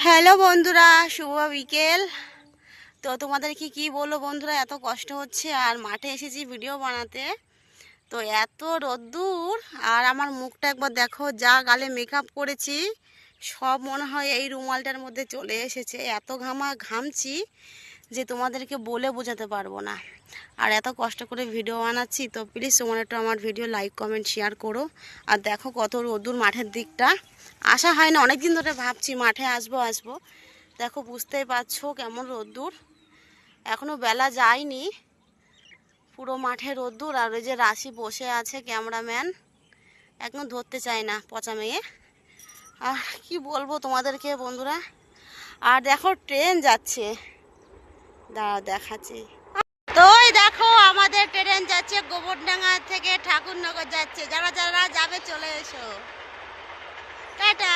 Hello বন্ধুরা, শুভ বিকেল। তো তোমাদেরকে কি বলবো বন্ধুরা, এত কষ্ট হচ্ছে আর মাঠে এসেছি ভিডিও বানাতে। তো এত রোদ্দুর, আর আমার মুখটা একবার দেখো, যা গালে মেকআপ করেছি সব মনে হয় এই রুমালটার মধ্যে চলে এসেছে। এত ঘামছি যে তোমাদেরকে বলে বোঝাতে পারবো না। আর এত কষ্ট করে ভিডিও বানাচ্ছি, তো প্লিজ তোমরা একটু আমার ভিডিও লাইক কমেন্ট শেয়ার করো। আর দেখো কত রোদ্দুর মাঠের দিকটা, আসা হয় না, অনেক দিন ধরে ভাবছি মাঠে আসবো। দেখো বুঝতেই পারছো কেমন রোদ্দুর, এখনও বেলা যায়নি, পুরো মাঠে রোদ্দুর। আর ওই যে রাশি বসে আছে ক্যামেরাম্যান, একদম ধরতে চায় না, পচা মেয়ে। আর কি বলবো তোমাদেরকে বন্ধুরা। আর দেখো ট্রেন যাচ্ছে, দাঁড়াও দেখাচ্ছি। তো ওই দেখো আমাদের ট্রেন যাচ্ছে গোবরডাঙ্গা থেকে ঠাকুরনগর যাচ্ছে। যারা যারা যাবে চলে এসো, টাটা।